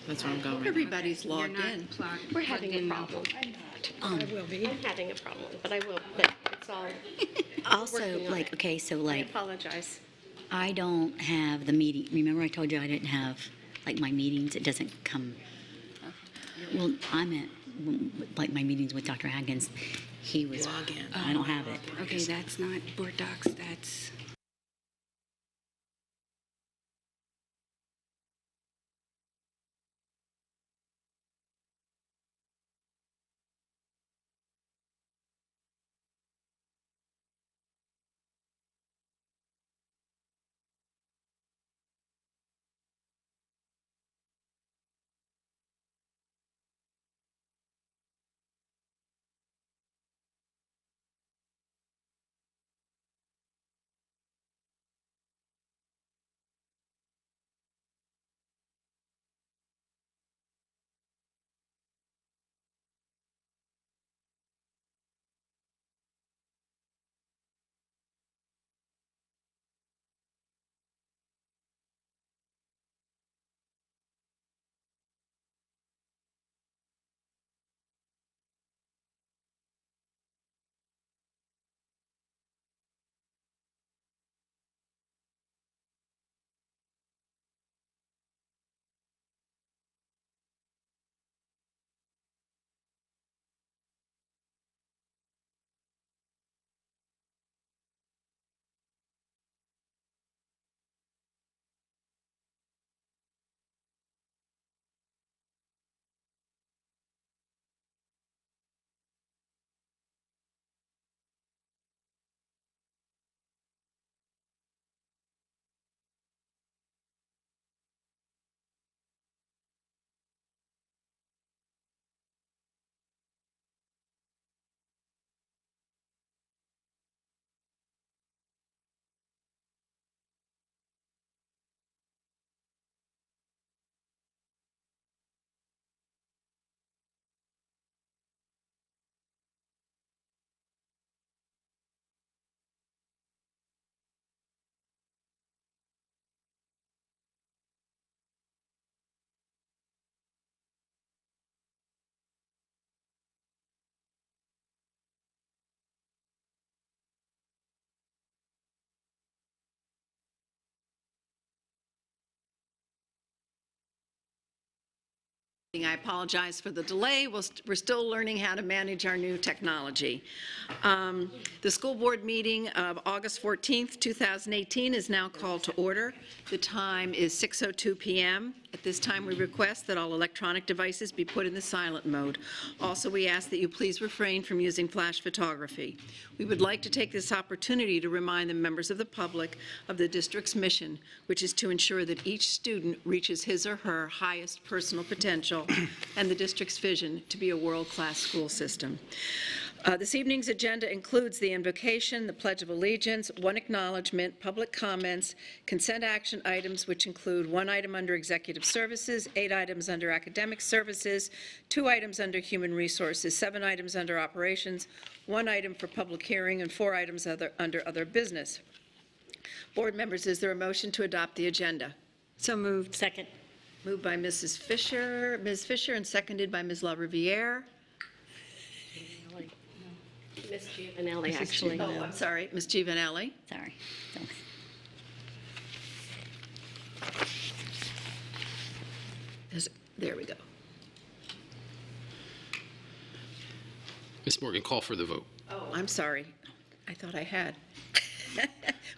That's where I'm going. Everybody's logged in. We're having a problem. I will be. I'm having a problem, but I will, but it's all, Also, working on like, it. okay, so I like, apologize. I don't have the meeting. Remember I told you I didn't have, like, my meetings, it doesn't come. Well, I'm at, like, my meetings with Dr. Haggins, he was, Log in. I don't have it. Okay, that's not board docs, that's... I apologize for the delay. We're still learning how to manage our new technology. The school board meeting of August 14th, 2018 is now called to order. The time is 6:02 p.m. At this time, we request that all electronic devices be put in the silent mode. Also, we ask that you please refrain from using flash photography. We would like to take this opportunity to remind the members of the public of the district's mission, which is to ensure that each student reaches his or her highest personal potential and the district's vision to be a world-class school system. This evening's agenda includes the invocation, the Pledge of Allegiance, one acknowledgement, public comments, consent action items, which include 1 item under Executive Services, 8 items under Academic Services, 2 items under Human Resources, 7 items under Operations, 1 item for public hearing, and 4 items under Other Business. Board members, is there a motion to adopt the agenda? So moved. Second. Moved by Ms. Fisher, and seconded by Ms. LaRiviere. Miss Giovanelli, actually. Oh, I'm sorry, Ms. Giovanelli. Sorry. There we go. Ms. Morgan, call for the vote. Oh, I'm sorry. I thought I had.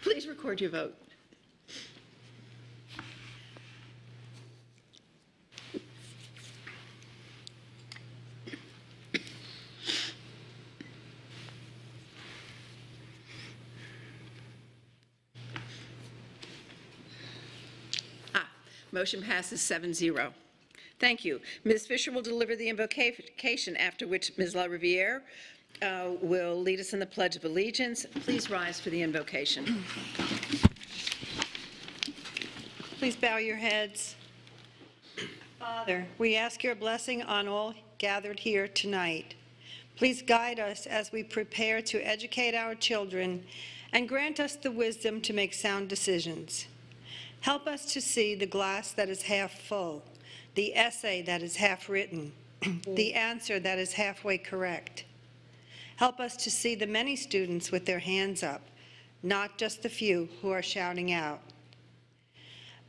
Please record your vote. Motion passes 7-0. Thank you. Ms. Fisher will deliver the invocation, after which Ms. LaRiviere will lead us in the Pledge of Allegiance. Please rise for the invocation. Please bow your heads. Father, we ask your blessing on all gathered here tonight. Please guide us as we prepare to educate our children and grant us the wisdom to make sound decisions. Help us to see the glass that is half full, the essay that is half written, the answer that is halfway correct. Help us to see the many students with their hands up, not just the few who are shouting out.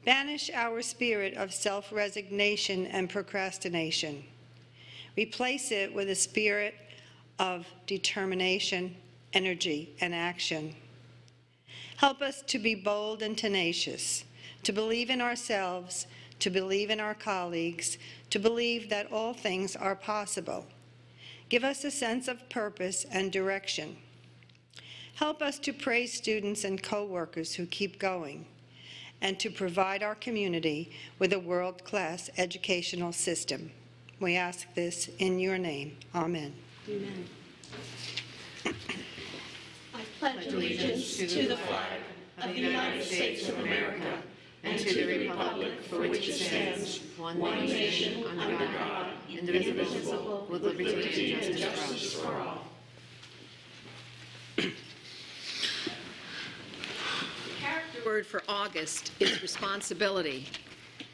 Banish our spirit of self-resignation and procrastination. Replace it with a spirit of determination, energy, and action. Help us to be bold and tenacious, to believe in ourselves, to believe in our colleagues, to believe that all things are possible. Give us a sense of purpose and direction. Help us to praise students and co-workers who keep going, and to provide our community with a world-class educational system. We ask this in your name. Amen. Amen. I pledge allegiance to the flag of the United States of America and to the republic for which it stands, one nation, under God, indivisible, with liberty and justice for all. The character word for August is responsibility.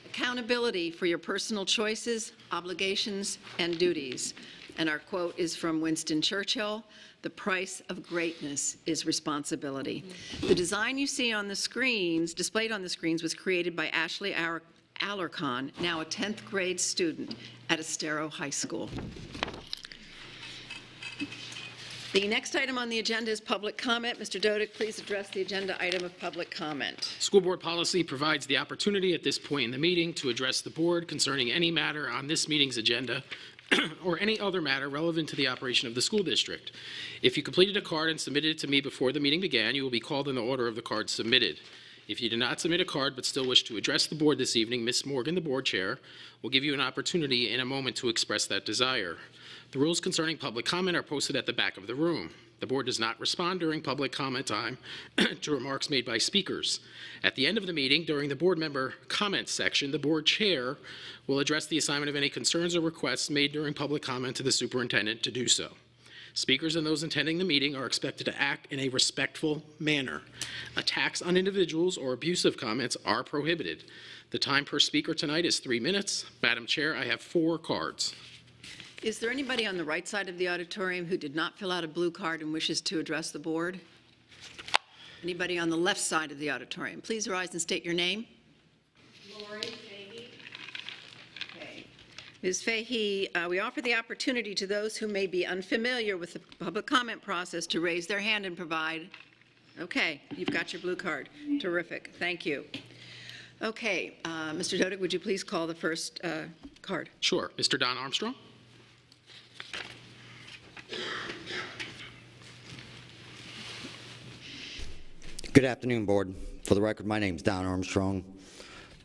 Accountability for your personal choices, obligations, and duties. And our quote is from Winston Churchill, "The price of greatness is responsibility." The design you see on the screens, displayed on the screens, was created by Ashley Alarcon, now a 10th grade student at Estero High School. The next item on the agenda is public comment. Mr. Dodick, please address the agenda item of public comment. School board policy provides the opportunity at this point in the meeting to address the board concerning any matter on this meeting's agenda or any other matter relevant to the operation of the school district. If you completed a card and submitted it to me before the meeting began, you will be called in the order of the card submitted. If you did not submit a card but still wish to address the board this evening, Ms. Morgan, the board chair, will give you an opportunity in a moment to express that desire. The rules concerning public comment are posted at the back of the room. The board does not respond during public comment time to remarks made by speakers. At the end of the meeting, during the board member comments section, the board chair will address the assignment of any concerns or requests made during public comment to the superintendent to do so. Speakers and those attending the meeting are expected to act in a respectful manner. Attacks on individuals or abusive comments are prohibited. The time per speaker tonight is 3 minutes. Madam Chair, I have 4 cards. Is there anybody on the right side of the auditorium who did not fill out a blue card and wishes to address the board? Anybody on the left side of the auditorium? Please rise and state your name. Lori Fahey. Okay. Ms. Fahey, we offer the opportunity to those who may be unfamiliar with the public comment process to raise their hand and provide. Okay, you've got your blue card. Terrific. Thank you. Okay, Mr. Dodick, would you please call the first card? Sure. Mr. Don Armstrong? Good afternoon, Board. For the record, my name is Don Armstrong,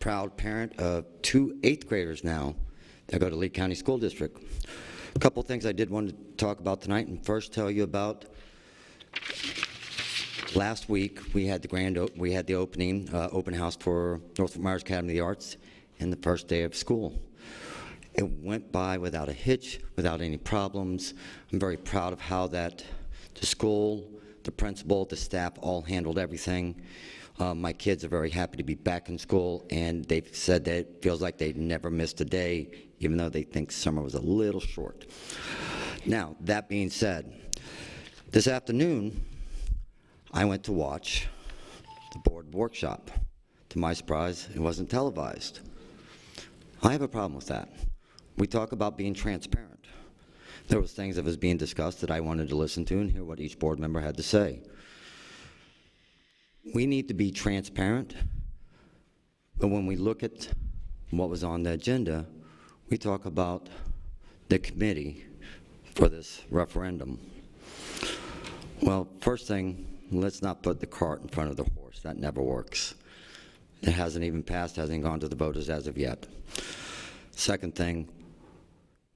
proud parent of 2 8th graders now that go to Lee County School District. A couple things I did want to talk about tonight, and first tell you about last week we had the open house for Norfolk Myers Academy of the Arts, and the first day of school. It went by without a hitch, without any problems. I'm very proud of how the school, the principal, the staff all handled everything. My kids are very happy to be back in school, and they've said that it feels like they never missed a day, even though they think summer was a little short. Now, that being said, this afternoon, I went to watch the board workshop. To my surprise, it wasn't televised. I have a problem with that. We talk about being transparent. There was things that was being discussed that I wanted to listen to and hear what each board member had to say. We need to be transparent, but when we look at what was on the agenda, we talk about the committee for this referendum. Well, first thing, let's not put the cart in front of the horse. That never works. It hasn't even passed, hasn't gone to the voters as of yet. Second thing,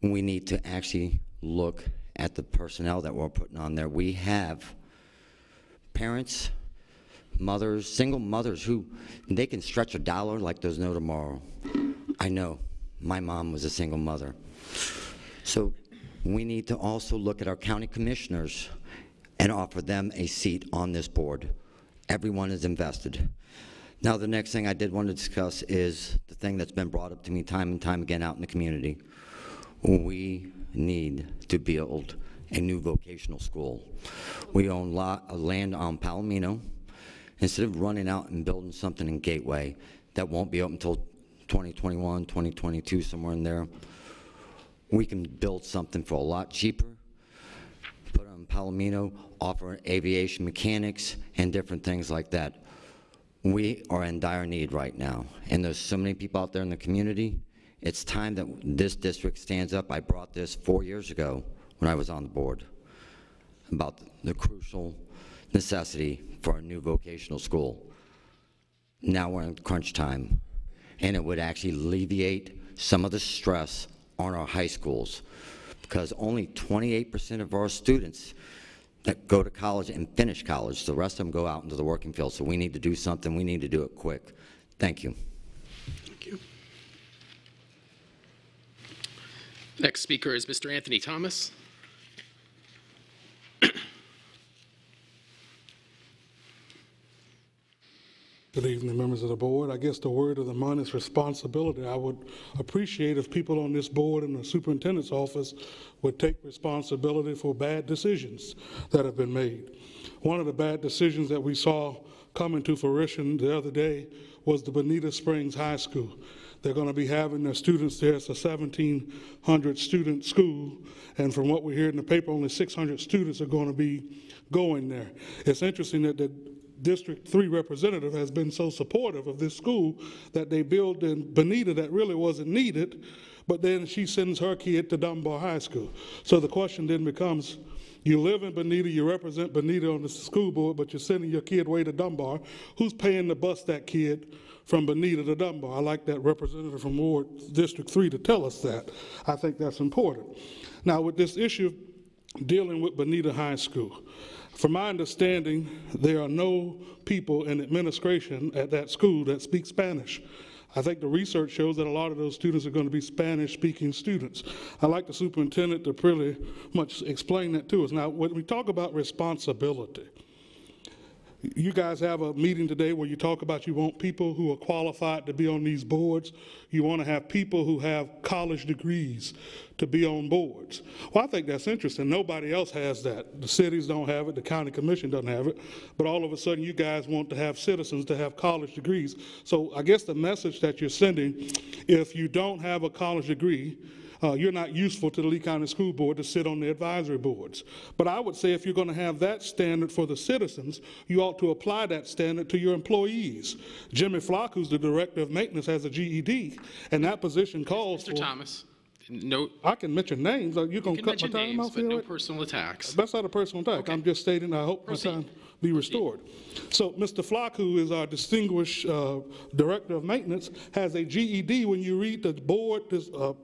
we need to actually look at the personnel that we're putting on there. We have parents, mothers, single mothers who, they can stretch $1 like there's no tomorrow. I know, my mom was a single mother. So we need to also look at our county commissioners and offer them a seat on this board. Everyone is invested. Now, the next thing I did want to discuss is the thing that's been brought up to me time and time again out in the community. We need to build a new vocational school. We own land on Palomino. Instead of running out and building something in Gateway that won't be open until 2021, 2022, somewhere in there, we can build something for a lot cheaper, put on Palomino, offer aviation mechanics and different things like that. We are in dire need right now, and there's so many people out there in the community. It's time that this district stands up. I brought this 4 years ago when I was on the board about the crucial necessity for a new vocational school. Now we're in crunch time, and it would actually alleviate some of the stress on our high schools, because only 28% of our students that go to college and finish college. The rest of them go out into the working field. So we need to do something. We need to do it quick. Thank you. Thank you. Next speaker is Mr. Anthony Thomas. Good evening, members of the board. I guess the word of the month is responsibility. I would appreciate if people on this board and the superintendent's office would take responsibility for bad decisions that have been made. One of the bad decisions that we saw come into fruition the other day was the Bonita Springs High School. They're going to be having their students there. It's a 1,700 student school, and from what we hear in the paper, only 600 students are going to be going there. It's interesting that the District 3 representative has been so supportive of this school that they built in Bonita that really wasn't needed, but then she sends her kid to Dunbar High School. So the question then becomes, you live in Bonita, you represent Bonita on the school board, but you're sending your kid way to Dunbar. Who's paying to bus that kid from Bonita to Dunbar? I like that representative from Ward District 3 to tell us that. I think that's important. Now, with this issue dealing with Bonita High School, from my understanding, there are no people in administration at that school that speak Spanish. I think the research shows that a lot of those students are going to be Spanish-speaking students. I'd like the superintendent to pretty much explain that to us. Now, when we talk about responsibility, you guys have a meeting today where you talk about you want people who are qualified to be on these boards. You want to have people who have college degrees to be on boards. Well, I think that's interesting. Nobody else has that. The cities don't have it. The county commission doesn't have it. But all of a sudden, you guys want to have citizens to have college degrees. So I guess the message that you're sending, if you don't have a college degree, you're not useful to the Lee County School Board to sit on the advisory boards. But I would say if you're going to have that standard for the citizens, you ought to apply that standard to your employees. Jimmy Flock, who's the director of maintenance, has a GED, and that position calls for— Mr. Thomas, no. I can mention names. You're going to cut my time off here? But no personal attacks. That's not a personal attack. Okay. I'm just stating I hope my time be restored. So Mr. Flock, who is our distinguished director of maintenance, has a GED. When you read the board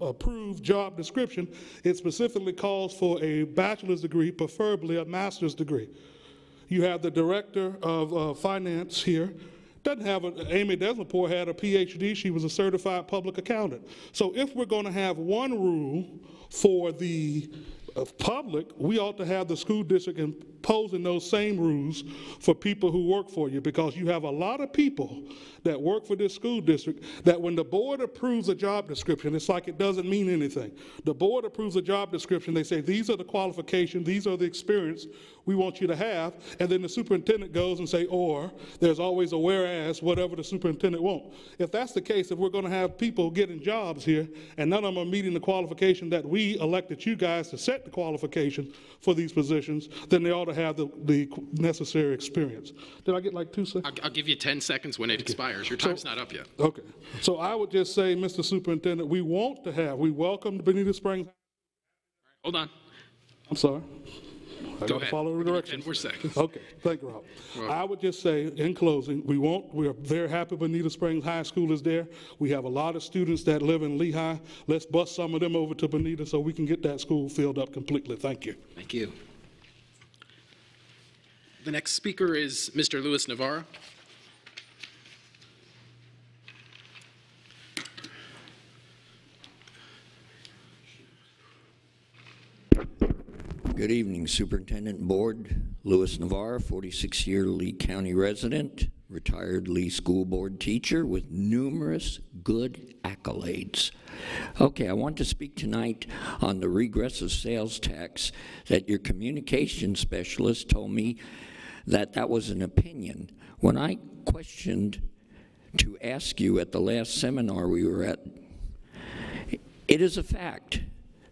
approved job description, it specifically calls for a bachelor's degree, preferably a master's degree. You have the director of finance here. Doesn't have Amy Desmond had a PhD. She was a certified public accountant. So if we're going to have one rule for the public, we ought to have the school district imposing those same rules for people who work for you, because you have a lot of people that work for this school district that when the board approves a job description, it's like it doesn't mean anything. The board approves a job description, they say these are the qualifications, these are the experience we want you to have, and then the superintendent goes and say, or there's always a whereas, whatever the superintendent wants. If that's the case, if we're going to have people getting jobs here and none of them are meeting the qualification that we elected you guys to set the qualification for these positions, then they ought to have the necessary experience. Did I get like 2 seconds? I'll give you 10 seconds when it expires. Your time's not up yet. Okay. So I would just say, Mr. Superintendent, we welcome Bonita Springs. Hold on. I'm sorry. I Go got to ahead. follow the directions. 10 more seconds. Okay, thank you, Rob. Well, I would just say, in closing, we are very happy Bonita Springs High School is there. We have a lot of students that live in Lehigh. Let's bus some of them over to Bonita so we can get that school filled up completely. Thank you. Thank you. The next speaker is Mr. Luis Navarro. Good evening, Superintendent and Board. Louis Navarro, 46-year Lee County resident. retired Lee School Board teacher with numerous good accolades. Okay, I want to speak tonight on the regressive sales tax that your communication specialist told me that was an opinion. When I questioned to ask you at the last seminar we were at, it is a fact.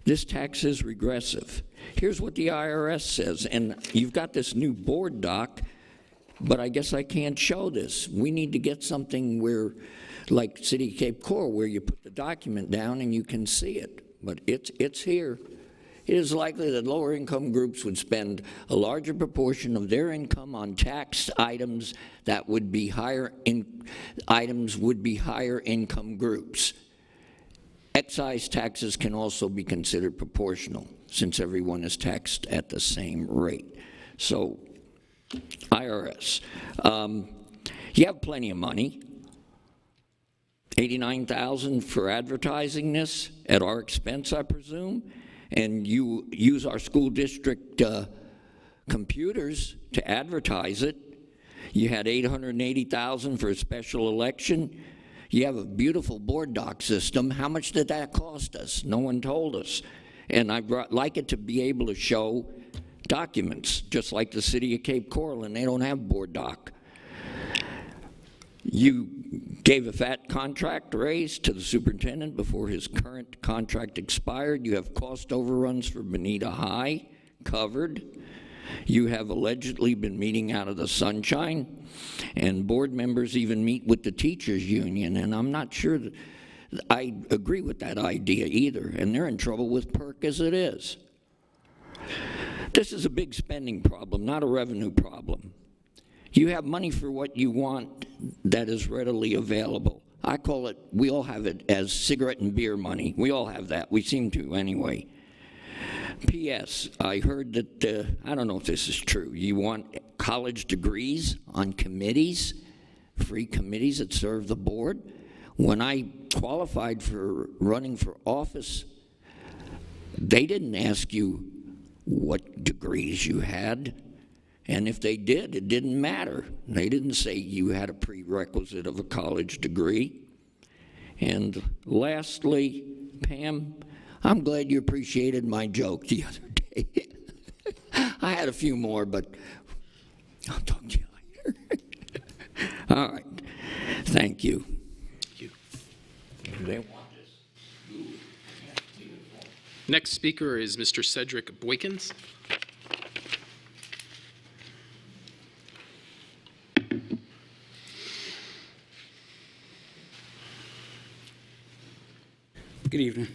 This tax is regressive. Here's what the IRS says, and you've got this new board doc, but I guess I can't show this. We need to get something where, like City of Cape Coral, where you put the document down and you can see it, but it's here. It is likely that lower income groups would spend a larger proportion of their income on tax items that would be higher income groups. Excise taxes can also be considered proportional since everyone is taxed at the same rate. So, IRS, you have plenty of money. $89,000 for advertising this at our expense, I presume, and you use our school district computers to advertise it. You had $880,000 for a special election. You have a beautiful board doc system. How much did that cost us? No one told us. And I'd like it to be able to show documents, just like the City of Cape Coral, and they don't have board doc. You gave a fat contract raise to the superintendent before his current contract expired. You have cost overruns for Bonita High covered. You have allegedly been meeting out of the sunshine, and board members even meet with the teachers union, and I'm not sure that I agree with that idea either, and they're in trouble with PERC as it is. This is a big spending problem, not a revenue problem. You have money for what you want that is readily available. I call it, we all have it as cigarette and beer money. We all have that. We seem to anyway. P.S. I heard that, I don't know if this is true, you want college degrees on committees, free committees that serve the board. When I qualified for running for office, they didn't ask you what degrees you had. And if they did, it didn't matter. They didn't say you had a prerequisite of a college degree. And lastly, Pam, I'm glad you appreciated my joke the other day. I had a few more, but I'll talk to you later. All right. Thank you. Thank you. Next speaker is Mr. Cedric Boykins. Good evening.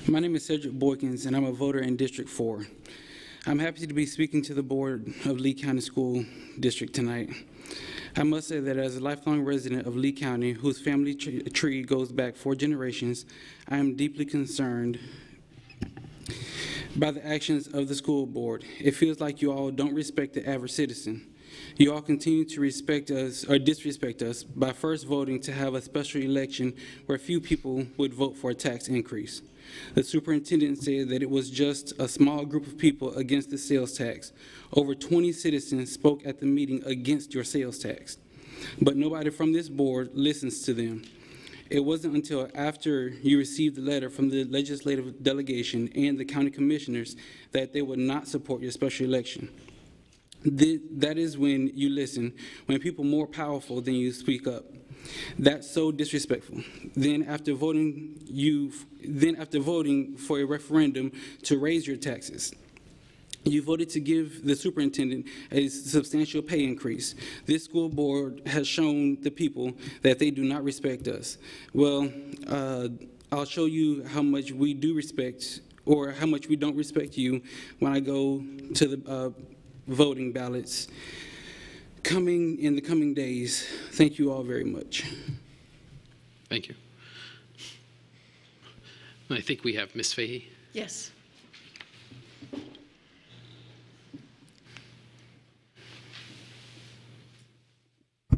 My name is Cedric Boykins, and I'm a voter in District 4. I'm happy to be speaking to the board of Lee County School District tonight. I must say that as a lifelong resident of Lee County, whose family tree goes back 4 generations, I am deeply concerned by the actions of the school board. It feels like you all don't respect the average citizen. You all continue to respect us or disrespect us by first voting to have a special election where few people would vote for a tax increase. The superintendent said that it was just a small group of people against the sales tax. Over 20 citizens spoke at the meeting against your sales tax, but nobody from this board listens to them. It wasn't until after you received the letter from the legislative delegation and the county commissioners that they would not support your special election. That is when you listen, when people more powerful than you speak up. That's so disrespectful. Then after voting for a referendum to raise your taxes, you voted to give the superintendent a substantial pay increase. This school board has shown the people that they do not respect us. Well, I'll show you how much we do respect or how much we don't respect you when I go to the voting ballots coming in the coming days. Thank you all very much. Thank you. I think we have Ms. Fahey. Yes.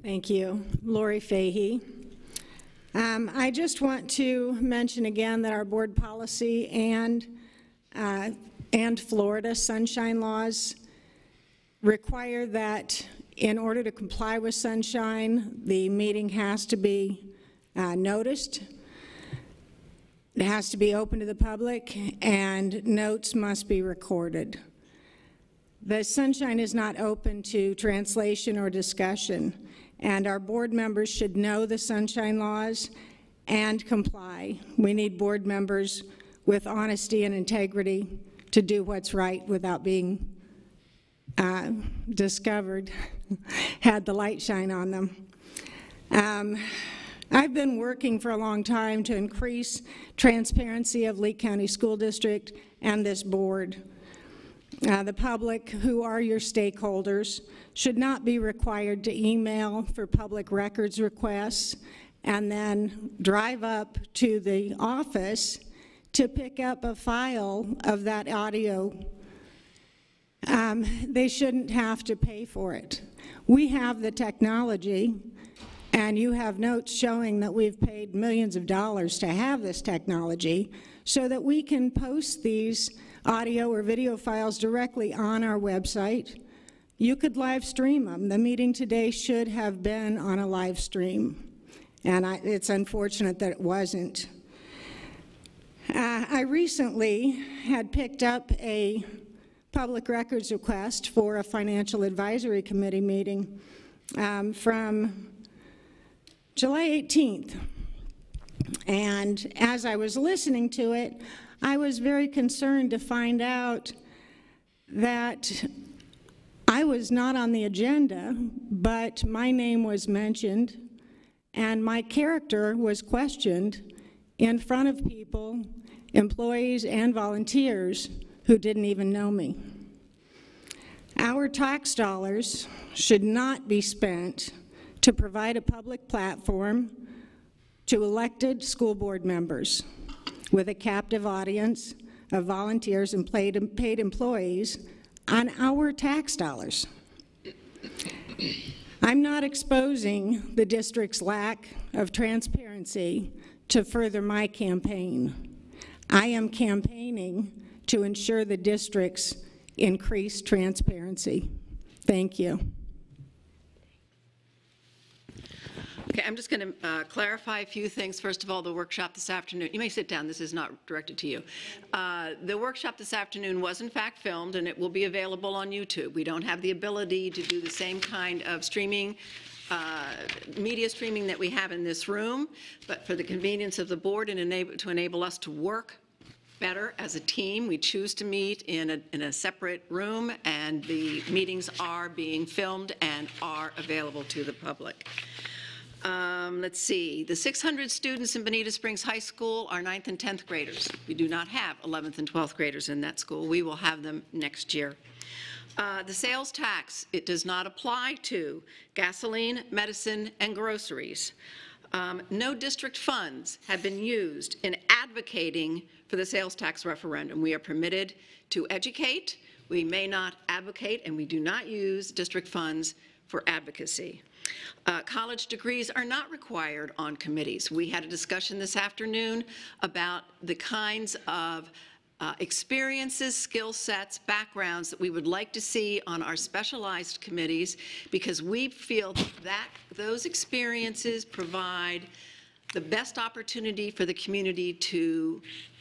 Thank you. Lori Fahey. I just want to mention again that our board policy and Florida sunshine laws require that In order to comply with sunshine, the meeting has to be noticed. It has to be open to the public, and notes must be recorded. The sunshine is not open to translation or discussion, and our board members should know the sunshine laws and comply. We need board members with honesty and integrity to do what's right without being discovered, had the light shine on them. I've been working for a long time to increase transparency of Lee County School District and this board. The public, who are your stakeholders, should not be required to email for public records requests and then drive up to the office to pick up a file of that audio. They shouldn't have to pay for it. We have the technology, and you have notes showing that we've paid millions of dollars to have this technology so that we can post these audio or video files directly on our website. You could live stream them. The meeting today should have been on a live stream, and it's unfortunate that it wasn't. I recently had picked up a public records request for a financial advisory committee meeting from July 18th. And as I was listening to it, I was very concerned to find out that I was not on the agenda, but my name was mentioned, and my character was questioned in front of people, employees and volunteers who didn't even know me. Our tax dollars should not be spent to provide a public platform to elected school board members with a captive audience of volunteers and paid employees on our tax dollars. I'm not exposing the district's lack of transparency to further my campaign. I am campaigning to ensure the district's increased transparency. Thank you. Okay, I'm just going to clarify a few things. First of all, the workshop this afternoon, you may sit down, this is not directed to you. The workshop this afternoon was in fact filmed, and it will be available on YouTube. We don't have the ability to do the same kind of streaming, media streaming that we have in this room, but for the convenience of the board and to enable us to work better as a team, we choose to meet in a separate room, and the meetings are being filmed and are available to the public. Let's see, the 600 students in Bonita Springs High School are 9th and 10th graders. We do not have 11th and 12th graders in that school. We will have them next year. The sales tax, it does not apply to gasoline, medicine, and groceries. No district funds have been used in advocating for the sales tax referendum. We are permitted to educate. We may not advocate, and we do not use district funds for advocacy. College degrees are not required on committees. We had a discussion this afternoon about the kinds of experiences, skill sets, backgrounds that we would like to see on our specialized committees, because we feel that those experiences provide the best opportunity for the community to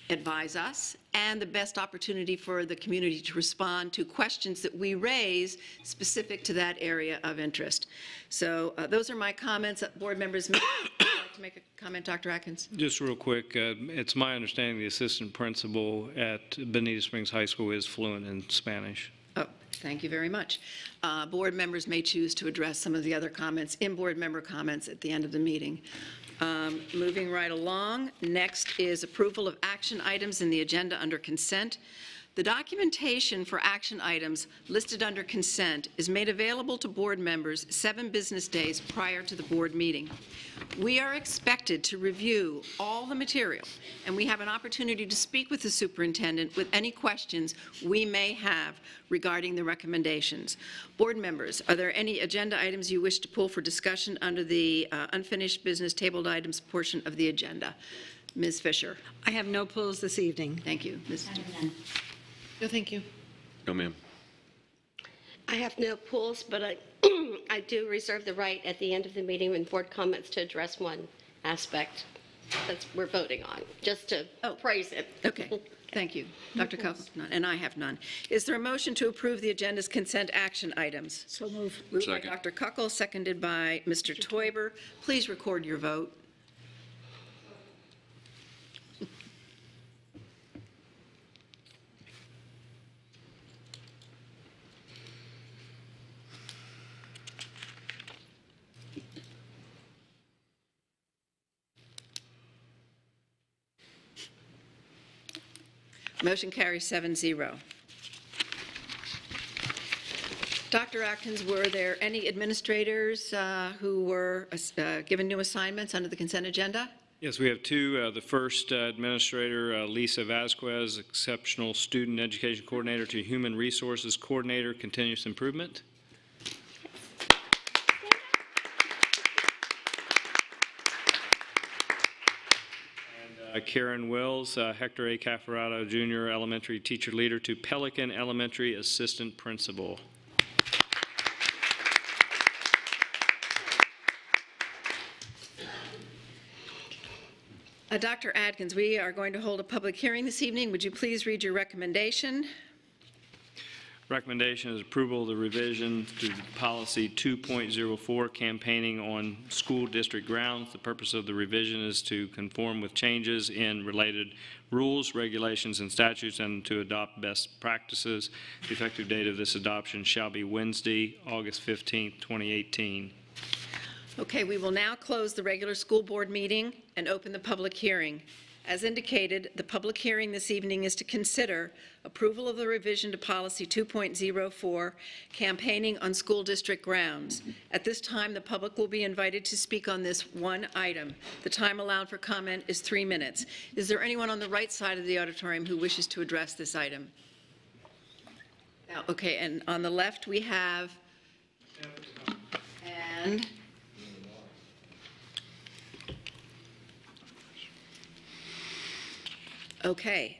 advise us and the best opportunity for the community to respond to questions that we raise specific to that area of interest. So those are my comments. Board members, would you like to make a comment, Dr. Atkins? Just real quick, it's my understanding the assistant principal at Bonita Springs High School is fluent in Spanish. Oh, thank you very much. Board members may choose to address some of the other comments in board member comments at the end of the meeting. Moving right along, next is approval of action items in the agenda under consent. The documentation for action items listed under consent is made available to board members 7 business days prior to the board meeting. We are expected to review all the material, and we have an opportunity to speak with the superintendent with any questions we may have regarding the recommendations. Board members, are there any agenda items you wish to pull for discussion under the unfinished business tabled items portion of the agenda? Ms. Fisher. I have no pulls this evening. Thank you. Ms. No, thank you. No, ma'am. I have no pulls, but I I do reserve the right at the end of the meeting when board comments to address one aspect that we're voting on, just to praise it. Okay, thank you. Dr. Cuckles, none, and I have none. Is there a motion to approve the agenda's consent action items? So move. Moved by Dr. Cuckles, seconded by Mr. Teuber. Please record your vote. Motion carries 7-0. Dr. Atkins, were there any administrators who were given new assignments under the consent agenda? Yes, we have two. The first administrator, Lisa Vasquez, Exceptional Student Education Coordinator to Human Resources Coordinator, Continuous Improvement. Karen Wills, Hector A. Cafferado Jr., Elementary Teacher Leader to Pelican Elementary Assistant Principal. Dr. Atkins, we are going to hold a public hearing this evening. Would you please read your recommendation? Recommendation is approval of the revision to policy 2.04, campaigning on school district grounds. The purpose of the revision is to conform with changes in related rules, regulations, and statutes, and to adopt best practices. The effective date of this adoption shall be Wednesday, August 15, 2018. Okay, we will now close the regular school board meeting and open the public hearing. As indicated, the public hearing this evening is to consider approval of the revision to policy 2.04, campaigning on school district grounds. At this time, the public will be invited to speak on this one item. The time allowed for comment is 3 minutes. Is there anyone on the right side of the auditorium who wishes to address this item? Okay, and on the left we have, and okay.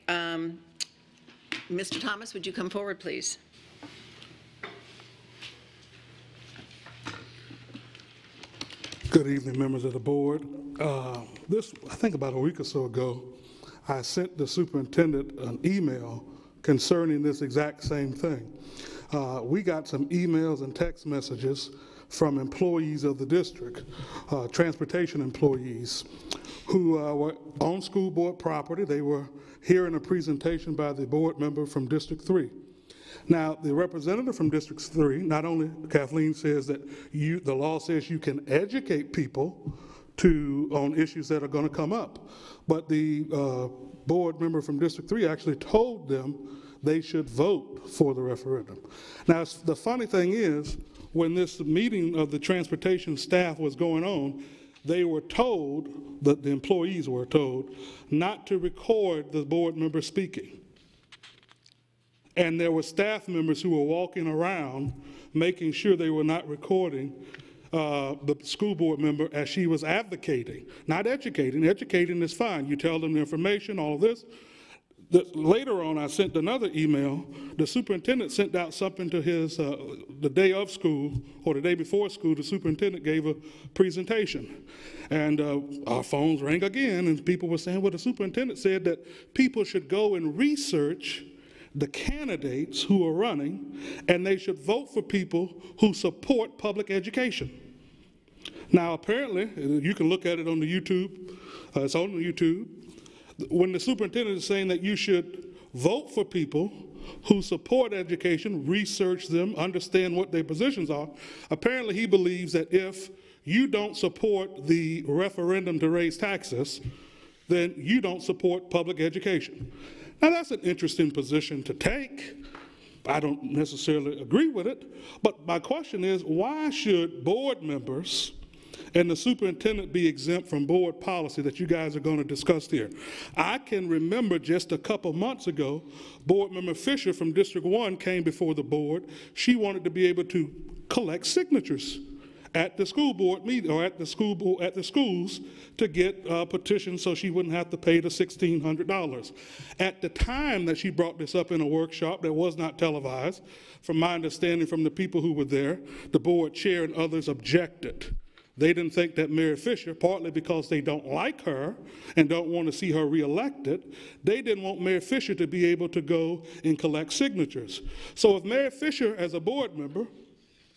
Mr. Thomas, would you come forward, please? Good evening, members of the board. I think about a week or so ago, I sent the superintendent an email concerning this exact same thing. We got some emails and text messages from employees of the district, transportation employees, who were on school board property. They were hearing a presentation by the board member from District 3. Now, the representative from District 3, not only, Kathleen, says that the law says you can educate people on issues that are going to come up, but the board member from District 3 actually told them they should vote for the referendum. Now, the funny thing is, when this meeting of the transportation staff was going on, they were told, the employees were told, not to record the board member speaking. And there were staff members who were walking around making sure they were not recording the school board member as she was advocating, not educating. Educating is fine. You tell them the information, all of this. Later on, I sent another email. The superintendent sent out something to his, the day of school, or the day before school, the superintendent gave a presentation. And our phones rang again, and people were saying, well, the superintendent said that people should go and research the candidates who are running, and they should vote for people who support public education. Now, apparently, you can look at it on the YouTube. It's on the YouTube. When the superintendent is saying that you should vote for people who support education, research them, understand what their positions are, apparently he believes that if you don't support the referendum to raise taxes, then you don't support public education. Now, that's an interesting position to take. I don't necessarily agree with it, but my question is, why should board members and the superintendent be exempt from board policy that you guys are going to discuss here? I can remember just a couple months ago, board member Fisher from District 1 came before the board. She wanted to be able to collect signatures. at the school board meeting, or at the school board, at the schools, to get petitions so she wouldn't have to pay the $1,600. At the time that she brought this up in a workshop that was not televised, from my understanding from the people who were there, the board chair and others objected. They didn't think that Mary Fisher, partly because they don't like her and don't want to see her reelected, they didn't want Mary Fisher to be able to go and collect signatures. So if Mary Fisher, as a board member,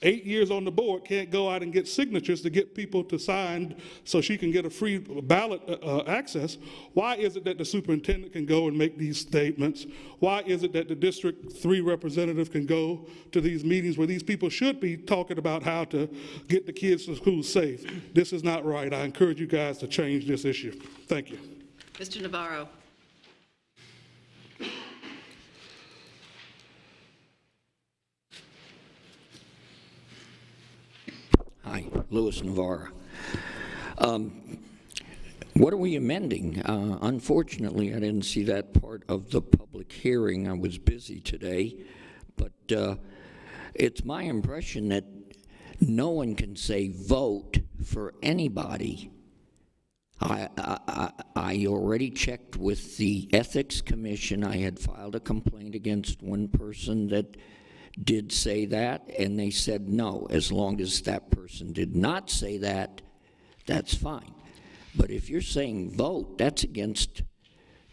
8 years on the board, can't go out and get signatures to get people to sign so she can get a free ballot access, why is it that the superintendent can go and make these statements? Why is it that the District 3 representative can go to these meetings where these people should be talking about how to get the kids to school safe? This is not right. I encourage you guys to change this issue. Thank you. Mr. Navarro. Hi, Louis Navarro. What are we amending? Unfortunately, I didn't see that part of the public hearing. I was busy today, but it's my impression that no one can say vote for anybody. I already checked with the Ethics Commission. I had filed a complaint against one person that did say that, and they said no. As long as that person did not say that, that's fine. But if you're saying vote, that's against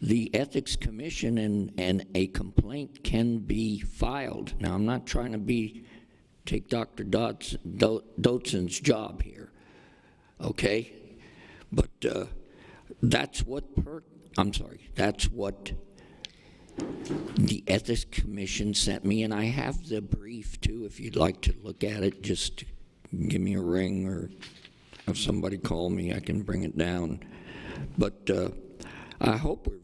the Ethics Commission, and a complaint can be filed. Now, I'm not trying to take Dr. Dotson's job here, okay? But that's what the Ethics Commission sent me, and I have the brief too. If you'd like to look at it, just give me a ring, or if somebody call me, I can bring it down. But I hope we're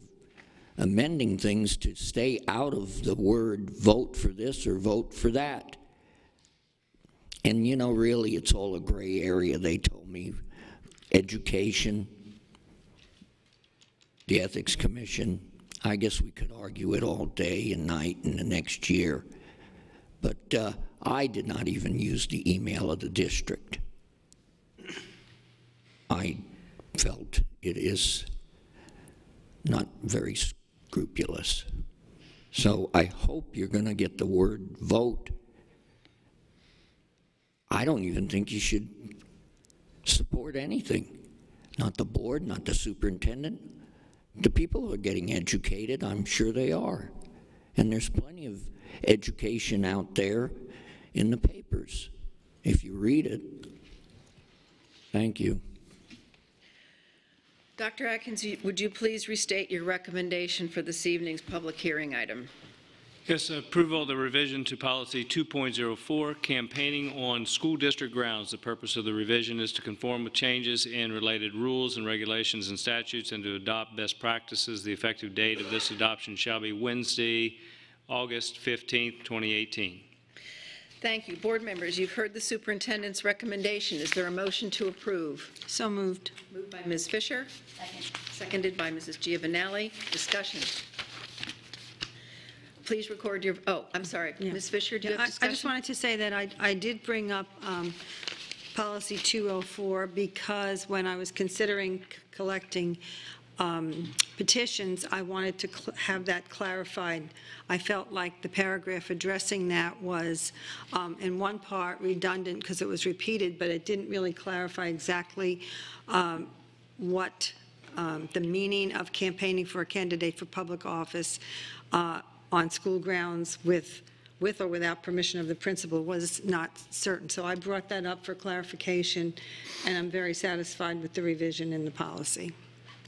amending things to stay out of the word vote for this or vote for that. And you know, really, it's all a gray area. They told me education, the Ethics Commission. I guess we could argue it all day and night and the next year. But I did not even use the email of the district. I felt it is not very scrupulous. So I hope you're going to get the word vote. I don't even think you should support anything. Not the board, not the superintendent. The people who are getting educated, I'm sure they are. And there's plenty of education out there in the papers, if you read it. Thank you. Dr. Atkins, would you please restate your recommendation for this evening's public hearing item? Yes, approval of the revision to policy 2.04, campaigning on school district grounds. The purpose of the revision is to conform with changes in related rules and regulations and statutes and to adopt best practices. The effective date of this adoption shall be Wednesday, August 15th, 2018. Thank you. Board members, you've heard the superintendent's recommendation. Is there a motion to approve? So moved. Moved by Ms. Fisher. Seconded by Mrs. Giovanelli. Discussion. Please record your, I'm sorry. Yeah. Ms. Fisher, do you have discussion? I just wanted to say that I did bring up policy 204 because when I was considering collecting petitions, I wanted to have that clarified. I felt like the paragraph addressing that was, in one part, redundant because it was repeated, but it didn't really clarify exactly what the meaning of campaigning for a candidate for public office on school grounds with or without permission of the principal was not certain. So I brought that up for clarification, and I'm very satisfied with the revision in the policy,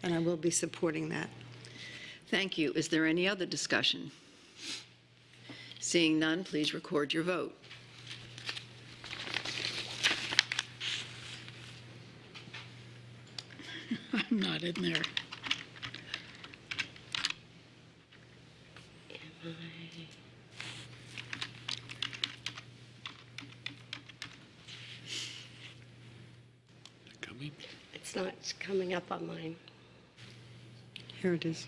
and I will be supporting that. Thank you. Is there any other discussion? Seeing none, please record your vote. I'm not in there. It's not coming up on mine. Here it is.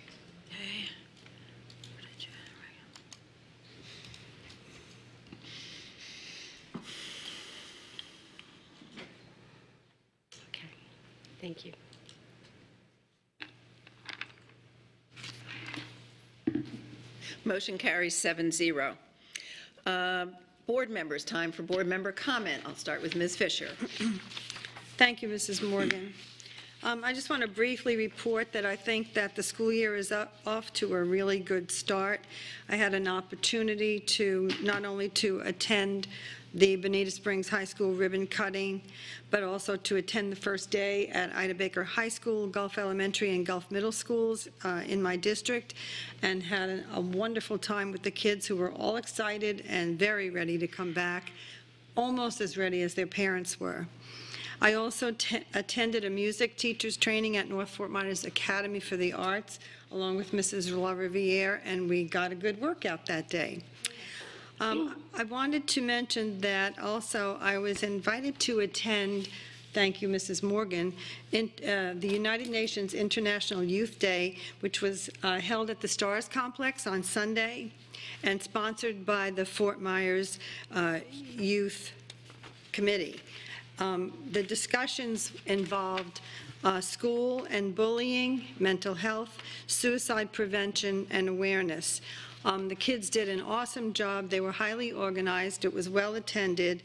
Thank you. Motion carries 7-0. Board members, time for board member comment. I'll start with Ms. Fisher. Thank you, Mrs. Morgan. I just want to briefly report that I think that the school year is off to a really good start. I had an opportunity to not only to attend the Bonita Springs High School ribbon cutting, but also to attend the first day at Ida Baker High School, Gulf Elementary, and Gulf Middle Schools in my district, and had a wonderful time with the kids who were all excited and very ready to come back, almost as ready as their parents were. I also attended a music teacher's training at North Fort Myers Academy for the Arts, along with Mrs. LaRiviere, and we got a good workout that day. I wanted to mention that also I was invited to attend, thank you, Mrs. Morgan, the United Nations International Youth Day, which was held at the Stars Complex on Sunday and sponsored by the Fort Myers Youth Committee. The discussions involved school and bullying, mental health, suicide prevention, and awareness. The kids did an awesome job. They were highly organized. It was well attended,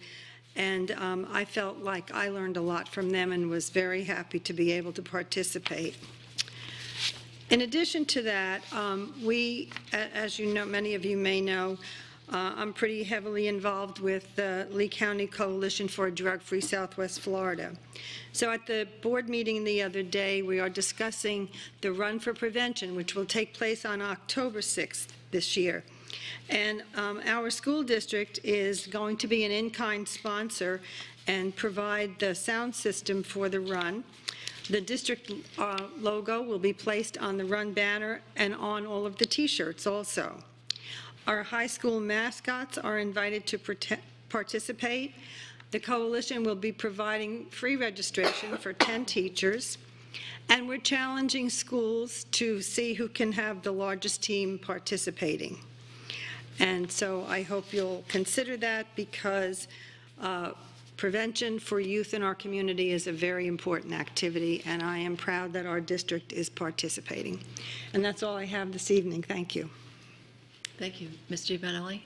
and I felt like I learned a lot from them and was very happy to be able to participate. In addition to that, we, as you know, many of you may know, I'm pretty heavily involved with the Lee County Coalition for a Drug-Free Southwest Florida. So at the board meeting the other day, we are discussing the Run for Prevention, which will take place on October 6th this year. And our school district is going to be an in-kind sponsor and provide the sound system for the run. The district logo will be placed on the run banner and on all of the T-shirts also. Our high school mascots are invited to participate. The coalition will be providing free registration for 10 teachers, and we're challenging schools to see who can have the largest team participating. And so I hope you'll consider that, because prevention for youth in our community is a very important activity, and I am proud that our district is participating. And that's all I have this evening. Thank you. Thank you. Ms. Giovanelli?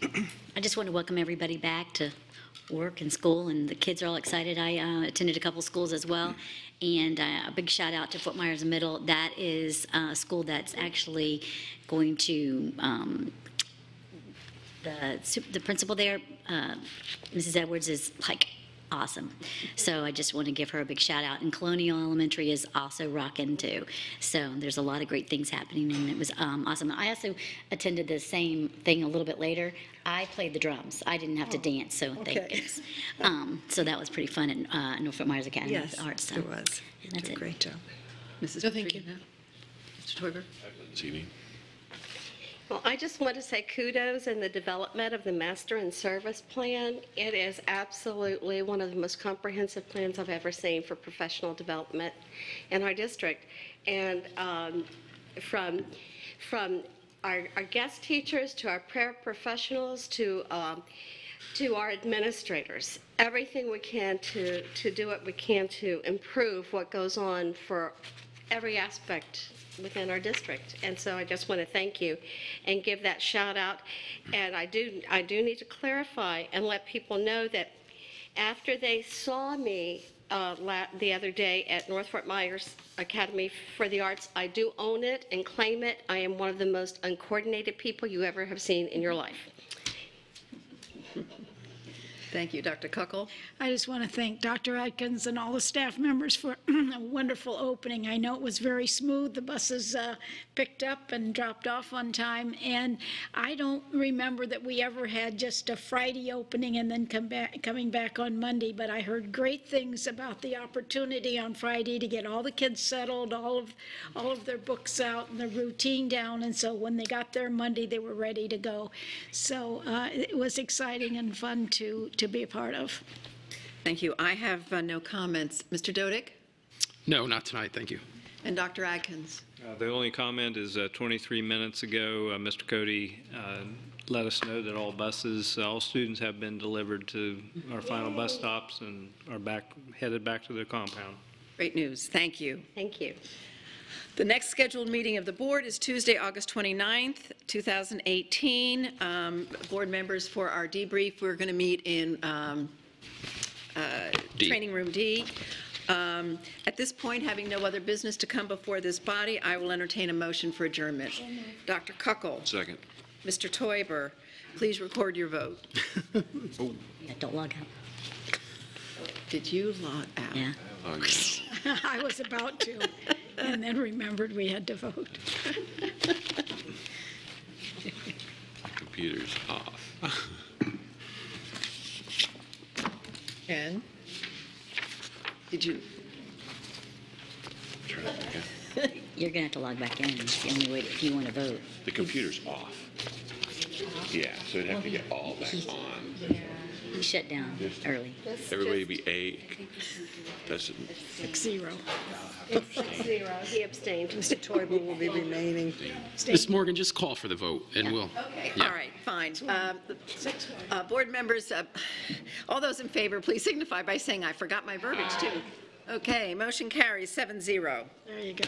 I just want to welcome everybody back to work and school, and the kids are all excited. I attended a couple schools as well, and a big shout out to Fort Myers Middle. That is a school that's actually going to, the principal there, Mrs. Edwards, is like awesome. So I just want to give her a big shout out. And Colonial Elementary is also rocking too. So there's a lot of great things happening, and it was awesome. I also attended the same thing a little bit later. I played the drums. I didn't have to dance, so thank goodness. So that was pretty fun at North Fort Myers Academy of Arts. So it was. You did a great job. Mrs. Thank you. Mr. Toiber? This evening. Well, I just want to say kudos in the development of the Master and Service Plan. It is absolutely one of the most comprehensive plans I've ever seen for professional development in our district. And from our guest teachers to our paraprofessionals to our administrators, everything we can to do what we can to improve what goes on for every aspect within our district. And so I just want to thank you and give that shout out. And I do need to clarify and let people know that after they saw me the other day at North Fort Myers Academy for the Arts, I do own it and claim it. I am one of the most uncoordinated people you ever have seen in your life. Thank you. Dr. Kuckel? I just want to thank Dr. Atkins and all the staff members for a wonderful opening. I know it was very smooth. The buses picked up and dropped off on time, and I don't remember that we ever had just a Friday opening and then coming back on Monday, but I heard great things about the opportunity on Friday to get all the kids settled, all of their books out and the routine down, and so when they got there Monday, they were ready to go. So it was exciting and fun to be a part of. Thank you. I have no comments. Mr. Dodick? No, not tonight. Thank you. And Dr. Atkins? The only comment is 23 minutes ago, Mr. Cody let us know that all students have been delivered to our final bus stops and are headed back to their compound. Great news. Thank you. Thank you. The next scheduled meeting of the board is Tuesday, August 29th, 2018. Board members, for our debrief, we're going to meet in Training Room D. At this point, having no other business to come before this body, I will entertain a motion for adjournment. Dr. Kuckel. Second. Mr. Teuber, please record your vote. Yeah, don't log out. Did you log out? Yeah. Oh, no. I was about to, and then remembered we had to vote. Computer's off. Ken? Did you? Turn it back on. You're going to have to log back in. It's the only way if you want to vote. The computer's off. Yeah, so it'd have to get all back on. He shut down early. Everybody be A. That's 6-0. It's 6-0. He abstained. Mr. Teuber will be remaining. Ms. Morgan, just call for the vote, and we'll... Okay, Yeah. all right, fine. Board members, all those in favor, please signify by saying I forgot my verbiage, too. Okay, motion carries 7-0. There you go.